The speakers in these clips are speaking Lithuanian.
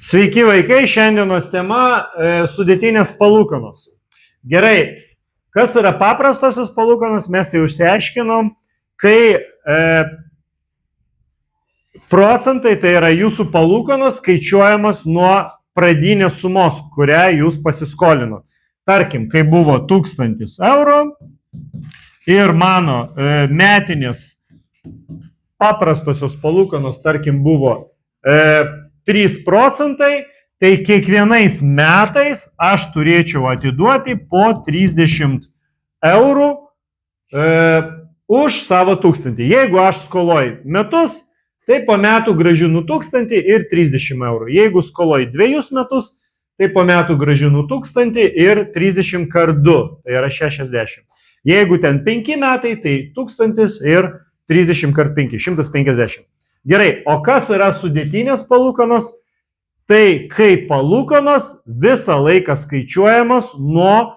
Sveiki vaikai, šiandienos tema sudėtinės palūkanos. Gerai, kas yra paprastosios palūkanos, mes jau išsiaiškinom, kai procentai, tai yra jūsų palūkanos, skaičiuojamas nuo pradinės sumos, kurią jūs pasiskolinot. Tarkim, kai buvo 1000 eurų ir mano metinės paprastosios palūkanos, tarkim, buvo 3 procentai, tai kiekvienais metais aš turėčiau atiduoti po 30 eurų už savo 1000. Jeigu aš skoloju metus, tai po metų grąžinu 1000 ir 30 eurų. Jeigu skoloju 2 metus, tai po metų grąžinu 1000 ir 30 kart 2, tai yra 60. Jeigu ten 5 metai, tai 1000 ir 30 kart 5, 150. Gerai, o kas yra sudėtinės palūkanos? Tai kai palūkanos visą laiką skaičiuojamos nuo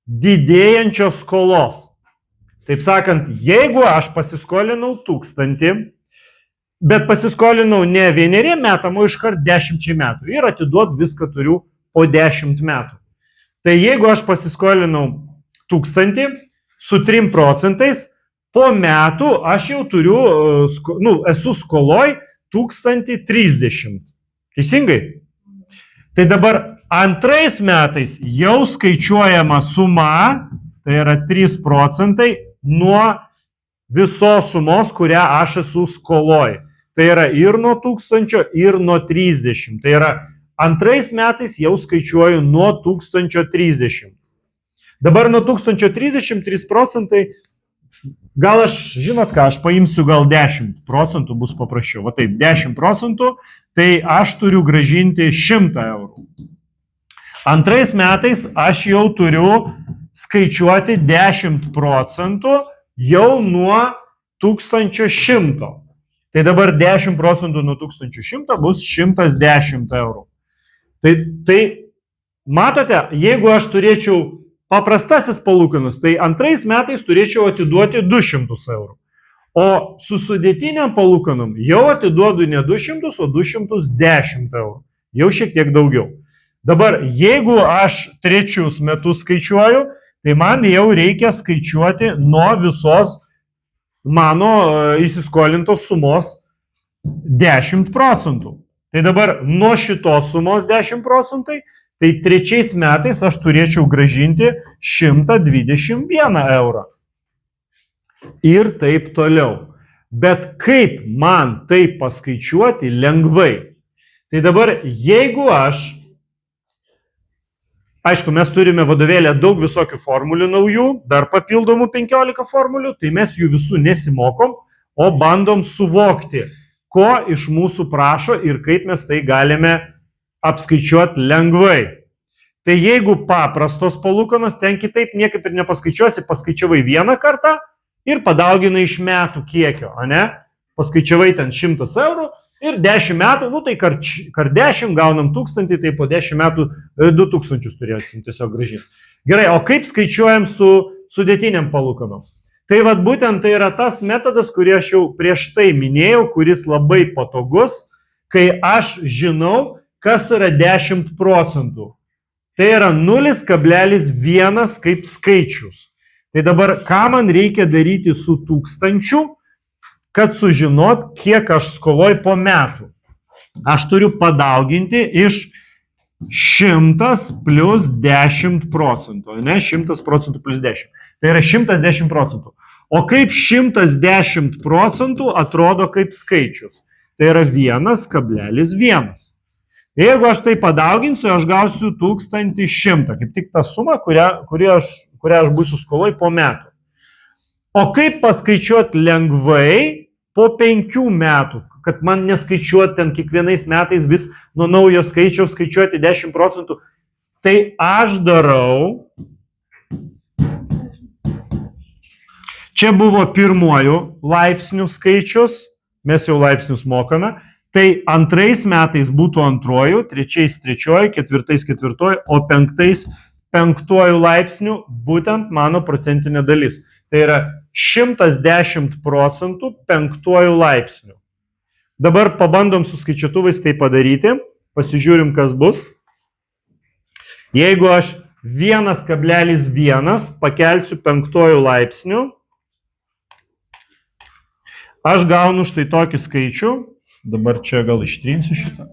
didėjančios skolos. Taip sakant, jeigu aš pasiskolinau 1000, bet pasiskolinau ne 1 metam, o iškart 10 metų ir atiduot viską turiu po 10 metų. Tai jeigu aš pasiskolinau 1000 su 3 procentais, po metų aš jau turiu, esu skoloj 1030. Teisingai? Tai dabar antrais metais jau skaičiuojama suma, tai yra 3 procentai nuo visos sumos, kurią aš esu skoloj. Tai yra ir nuo 1000, ir nuo 30. Tai yra antrais metais jau skaičiuoju nuo 1030. Dabar nuo 1030 3 procentai. Gal žinot ką, aš paimsiu gal 10 procentų, bus paprasčiau. Va taip, 10 procentų, tai aš turiu grąžinti 100 eurų. Antrais metais aš jau turiu skaičiuoti 10 procentų jau nuo 1100. Tai dabar 10 procentų nuo 1100 bus 110 eurų. Tai matote, jeigu aš turėčiau paprastasis palūkanos, tai antrais metais turėčiau atiduoti 200 eurų. O su sudėtiniam palūkanom jau atiduodu ne 200, o 210 eurų. Jau šiek tiek daugiau. Dabar, jeigu aš 3 metus skaičiuoju, tai man jau reikia skaičiuoti nuo visos mano įsiskolintos sumos 10 procentų. Tai dabar nuo šitos sumos 10 procentai, tai 3 metais aš turėčiau grąžinti 121 eurą. Ir taip toliau. Bet kaip man tai paskaičiuoti lengvai? Tai dabar, jeigu aišku, mes turime vadovėlę daug visokių formulių naujų, dar papildomų 15 formulių, tai mes jų visų nesimokom, o bandom suvokti, ko iš mūsų prašo ir kaip mes tai galime apskaičiuoti lengvai. Tai jeigu paprastos palūkanos, ten kitaip niekaip ir nepaskaičiuosi, paskaičiavai 1 kartą ir padauginai iš metų kiekio, ne? Paskaičiavai ten 100 eurų ir 10 metų, tai kart 10 gaunam 1000, tai po 10 metų 2000 turėsim tiesiog grąžinti. Gerai, o kaip skaičiuojam su sudėtiniam palūkanom? Tai vat būtent tai yra tas metodas, kurį aš jau prieš tai minėjau, kuris labai patogus, kai aš žinau, kas yra 10 procentų. Tai yra 0,1 kaip skaičius. Tai dabar, ką man reikia daryti su 1000, kad sužinot, kiek aš skoloj po metų. Aš turiu padauginti iš 100 plus 10 procentų, ne? 100 procentų plus 10. Tai yra 110 procentų. O kaip 110 procentų atrodo kaip skaičius? Tai yra 1,1. Jeigu aš tai padauginsiu, aš gausiu 1100, kaip tik ta suma, kurią aš būsiu skoloj po metų. O kaip paskaičiuoti lengvai po 5 metų, kad man neskaičiuoti ten kiekvienais metais vis nuo naujo skaičiaus skaičiuoti 10 procentų, tai aš darau. Čia buvo pirmojų laipsnių skaičius, mes jau laipsnius mokame. Tai antrais metais būtų antrojų, trečiais trečioji, ketvirtais ketvirtoji, o penktuoju laipsniu būtent mano procentinė dalis. Tai yra 110 procentų penktuoju laipsniu. Dabar pabandom su skaičiuotuvais tai padaryti. Pasižiūrim, kas bus. Jeigu aš 1,1 pakelsiu 5 laipsniu, aš gaunu štai tokį skaičių. Dabar čia gal ištrinsiu šitą.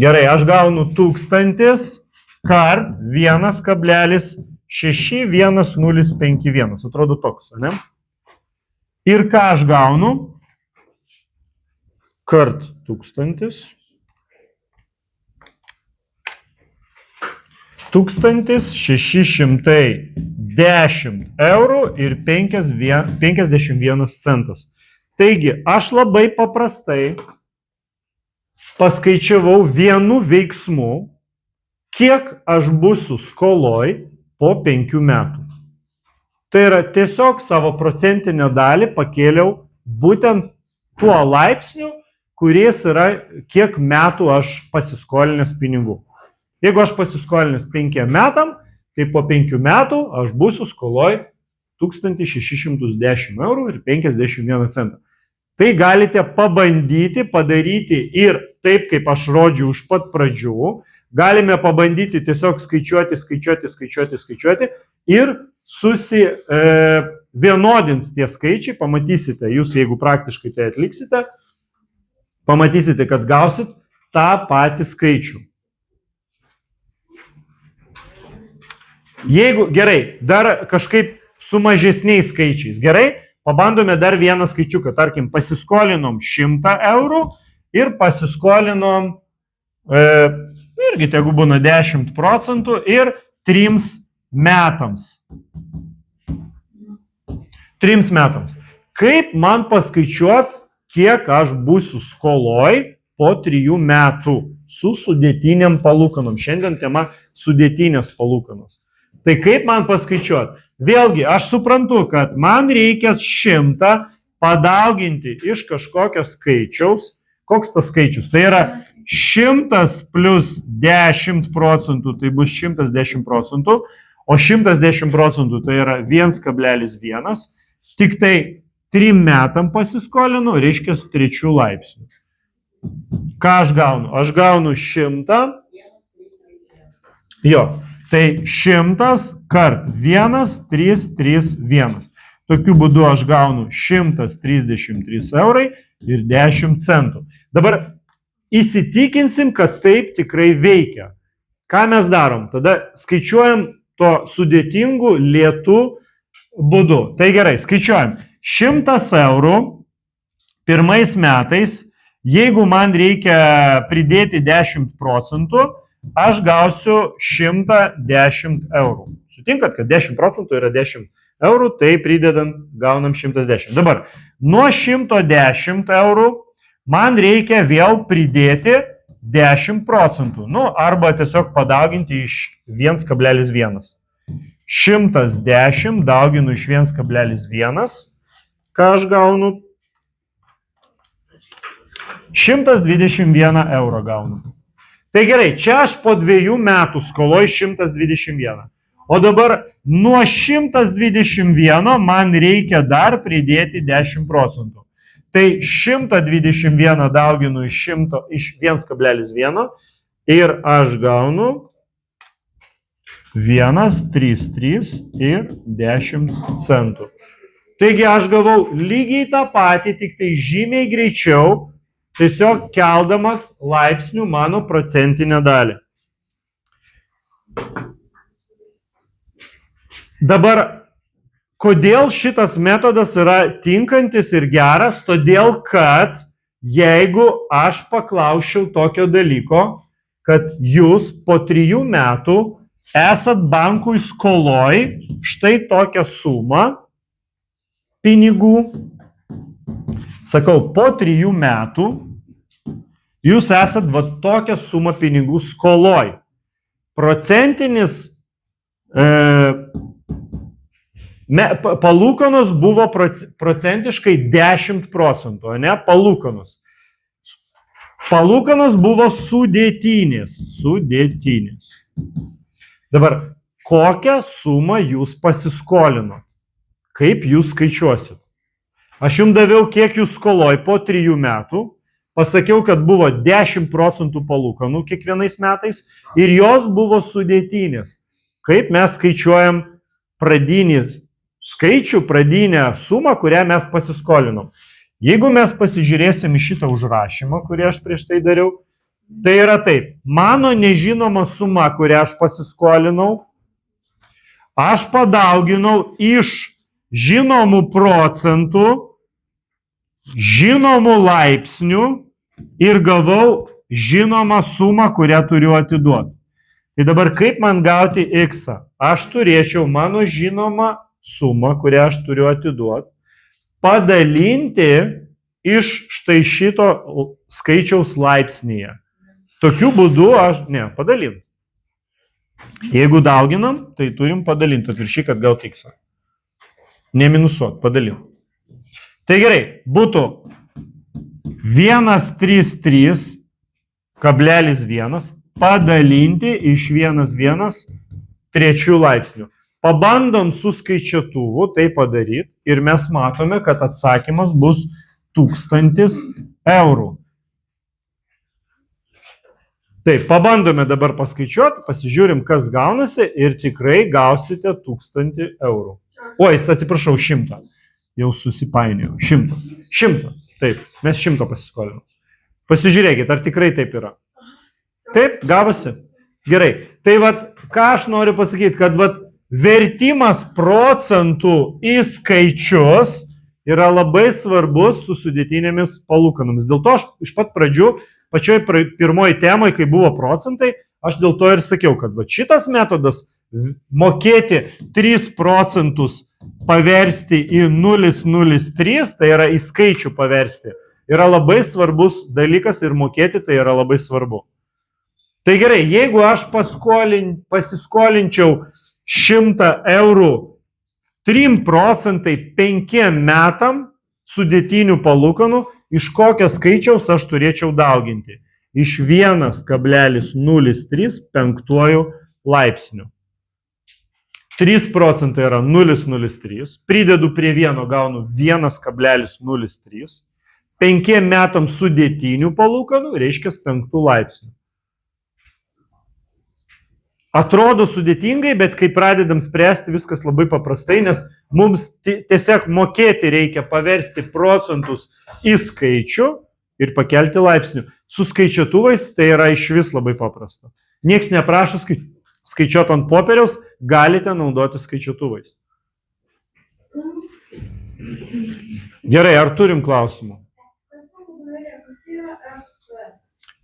Gerai, aš gaunu 1000 kart 1,61051. Atrodo toks, ne? Ir ką aš gaunu? Kart 1000. 1610 eurų ir 51 centas. Taigi, aš labai paprastai paskaičiavau vienu veiksmu, kiek aš būsiu skoloj po 5 metų. Tai yra tiesiog savo procentinę dalį pakėliau būtent tuo laipsniu, kuris yra, kiek metų aš pasiskolinęs pinigų. Jeigu aš pasiskolinęs 5 metam, tai po 5 metų aš būsiu skoloj 1610 eurų ir 51 centą. Tai galite pabandyti padaryti ir taip, kaip aš rodžiau už pat pradžių. Galime pabandyti tiesiog skaičiuoti ir vienodins tie skaičiai. Pamatysite, jūs jeigu praktiškai tai atliksite, pamatysite, kad gausit tą patį skaičių. Jeigu, gerai, dar kažkaip su mažesniais skaičiais. Gerai, pabandome dar vieną skaičiuką. Tarkim, pasiskolinom 100 eurų ir pasiskolinom, irgi tegu būna 10 procentų ir 3 metams. 3 metams. Kaip man paskaičiuot, kiek aš būsiu skoloj po 3 metų su sudėtiniam palūkanom? Šiandien tema sudėtinės palūkanos. Tai kaip man paskaičiuot? Vėlgi, aš suprantu, kad man reikia 100 padauginti iš kažkokio skaičiaus. Koks tas skaičius? Tai yra 100 plus 10 procentų, tai bus 110 procentų, o 110 procentų tai yra 1,1. Tik tai 3 metam pasiskolinu, reiškia 3 laipsnių. Ką aš gaunu? Aš gaunu 100. Jo. Tai 100 kart 1,331. Tokiu būdu aš gaunu 133 eurai ir 10 centų. Dabar įsitikinsim, kad taip tikrai veikia. Ką mes darom? Tada skaičiuojam to sudėtingų lėtų būdu. Tai gerai, skaičiuojam. 100 eurų pirmais metais, jeigu man reikia pridėti 10 procentų, aš gausiu 110 eurų. Sutinkat, kad 10 procentų yra 10 eurų, tai pridedant gaunam 110. Dabar, nuo 110 eurų man reikia vėl pridėti 10 procentų. Arba tiesiog padauginti iš 1,1. 110 dauginu iš 1,1. Ką aš gaunu? 121 eurą gaunu. Tai gerai, čia aš po 2 metų skoloj 121. O dabar nuo 121 man reikia dar pridėti 10 procentų. Tai 121 dauginu iš 1,1 ir aš gaunu 1,33 ir 10 centų. Taigi aš gavau lygiai tą patį, tik tai žymiai greičiau, tiesiog keldamas laipsnių mano procentinę dalį. Dabar, kodėl šitas metodas yra tinkantis ir geras? Todėl, kad jeigu aš paklausčiau tokio dalyko, kad jūs po 3 metų esat bankui skoloj štai tokią sumą pinigų, sakau, po 3 metų jūs esat va tokią sumą pinigų skoloj. Procentinis palūkanos buvo procentiškai 10 procentų, ne? Palūkanos. Palūkanos buvo sudėtinės. Dabar, kokią sumą jūs pasiskolinot? Kaip jūs skaičiuosit? Aš jums daviau, kiek jūs skoloj po 3 metų, pasakiau, kad buvo 10% palūkanų kiekvienais metais ir jos buvo sudėtinės. Kaip mes skaičiuojam pradinį skaičių, pradinę sumą, kurią mes pasiskolinom. Jeigu mes pasižiūrėsim į šitą užrašymą, kurį aš prieš tai dariau, tai yra taip. Mano nežinoma suma, kurią aš pasiskolinau, aš padauginau iš žinomų procentų, žinomų laipsnių ir gavau žinomą sumą, kurią turiu atiduoti. Tai dabar kaip man gauti X? Aš turėčiau mano žinomą sumą, kurią aš turiu atiduoti, padalinti iš štai šito skaičiaus laipsnyje. Tokiu būdu padalinti. Jeigu dauginam, tai turim padalinti atvirkščiai, kad gauti X. Neminusuot, padalinti. Tai gerai, būtų 133,1 padalinti iš 1,1 laipsnių. Pabandom su skaičiuotuvu tai padaryti ir mes matome, kad atsakymas bus 1000 eurų. Taip, pabandome dabar paskaičiuoti, pasižiūrim, kas gaunasi ir tikrai gausite 1000 eurų. Oi, atsiprašau, 100. Jau susipainėjau. 100. Taip, mes 100 pasiskolinam. Pasižiūrėkit, ar tikrai taip yra. Taip, gavosi. Gerai. Tai ką aš noriu pasakyti, kad vertimas procentų į skaičius yra labai svarbus su sudėtinėmis palūkanomis. Dėl to aš iš pat pradžių, pačioj pirmoji temai, kai buvo procentai, aš dėl to ir sakiau, kad šitas metodas mokėti 3 procentus paversti į 0,03, tai yra į skaičių paversti, yra labai svarbus dalykas ir mokėti tai yra labai svarbu. Tai gerai, jeigu aš pasiskolinčiau 100 eurų 3 procentai 5 metam sudėtinių palūkanų, iš kokio skaičiaus aš turėčiau dauginti? Iš 1,03 5 laipsnių. 3 procentai yra 0,03, pridedu prie 1, gaunu 1,03, 5 metam sudėtinių palūkanų, reiškia 5 laipsnių. Atrodo sudėtingai, bet kai pradedam spręsti, viskas labai paprastai, nes mums tiesiog mokėti reikia paversti procentus į skaičių ir pakelti laipsnių. Su skaičiuotuvais tai yra iš vis labai paprasta. Niekas neprašo skaičiuoti ant popieriaus, galite naudoti skaičiuotuvais. Gerai, ar turim klausimų?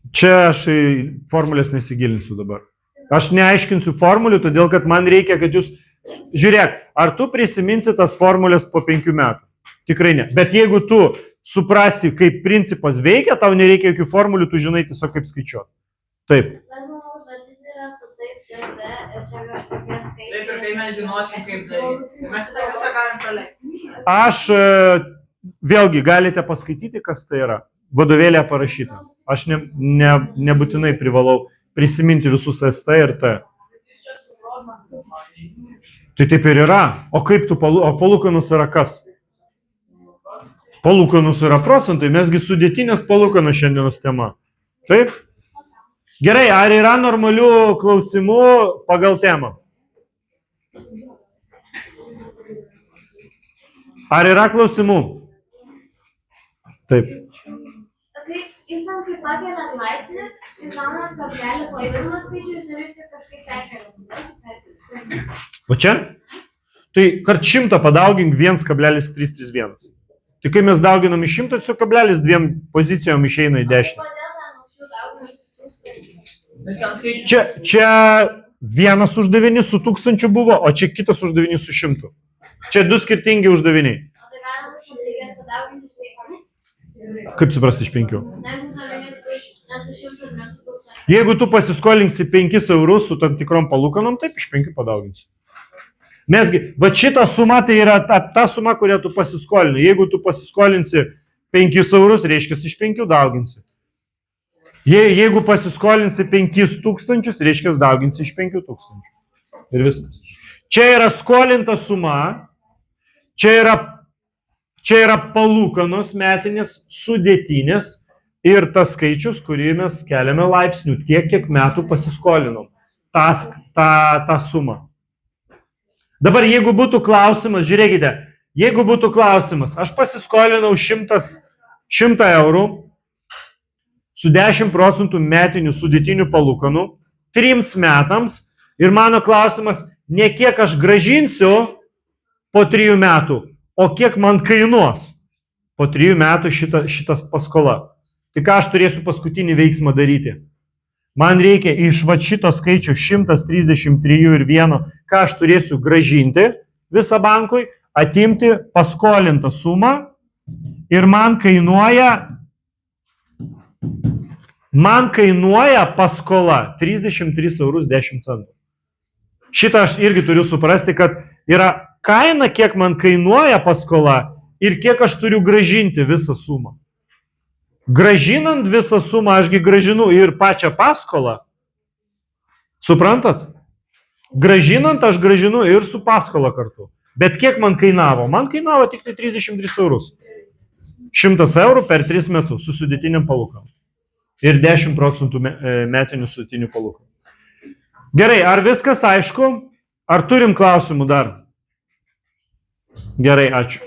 Čia aš į formulės nesigilinsiu dabar. Aš neaiškinsiu formulių, todėl kad man reikia, kad jūs... Žiūrėk, ar tu prisiminsi tas formulės po 5 metų? Tikrai ne. Bet jeigu tu suprasi, kaip principas veikia, tau nereikia jokių formulių, tu žinai tiesiog kaip skaičiuoti. Taip. Taip, ir kai mes žinosim, kaip daryti. Mes visą galim praleisti. Aš vėlgi galite paskaityti, kas tai yra. Vadovėlė parašyta. Aš nebūtinai privalau prisiminti visus ST ir T. Tai taip ir yra. O kaip tu palūkanus yra kas? Palūkanus yra procentai, mesgi sudėtinės palūkanų šiandienos tema. Taip? Gerai, ar yra normalių klausimų pagal temą? Ar yra klausimų? Taip. Jis ant kaip pakeliant laipsnį, jis gaunat kablelį paėmimas skaičius ir jis kažkaip perkeliant. O čia? Tai kart 100 padaugink 1,331. Tai kai mes dauginam iš 100, su kablelis 2 pozicijom išeina į 10. Čia vienas uždavinys su 1000 buvo, o čia kitas uždavinys su 100. Čia 2 skirtingi uždaviniai. Kaip suprasti iš 5? Jeigu tu pasiskolinsi 5 eurus su tam tikrom palūkanom, taip iš 5 padauginsi. Mesgi, va šita suma tai yra ta suma, kurią tu pasiskolini. Jeigu tu pasiskolinsi 5 eurus, reiškia iš 5 dauginsi. Jeigu pasiskolinsi 5000, reiškia dauginsi iš 5000. Ir viskas. Čia yra skolinta suma, čia yra Čia yra palūkanos metinės sudėtinės ir tas skaičius, kurį mes keliame laipsnių, tiek, kiek metų pasiskolinom. Ta suma. Dabar jeigu būtų klausimas, žiūrėkite, jeigu būtų klausimas, aš pasiskolinau 100 eurų su 10 procentų metinių sudėtinių palūkanų 3 metams ir mano klausimas, ne kiek aš gražinsiu po 3 metų, o kiek man kainuos po 3 metų šitas paskola. Tai ką aš turėsiu paskutinį veiksmą daryti? Man reikia iš šito skaičių 133 ir 1, ką aš turėsiu gražinti visą bankui, atimti paskolintą sumą ir man kainuoja paskola 33 eurus 10 centų. Šitą aš irgi turiu suprasti, kad yra kaina, kiek man kainuoja paskola ir kiek aš turiu gražinti visą sumą. Gražinant visą sumą, ašgi gražinu ir pačią paskolą. Suprantat? Gražinant aš gražinu ir su paskola kartu. Bet kiek man kainavo? Man kainavo tik tai 33 eurus. 100 eurų per 3 metus su sudėtiniam palūkanam. Ir 10 procentų metinių sudėtinių palūkanų. Gerai, ar viskas aišku? Ar turim klausimų dar? Gerai, ačiū.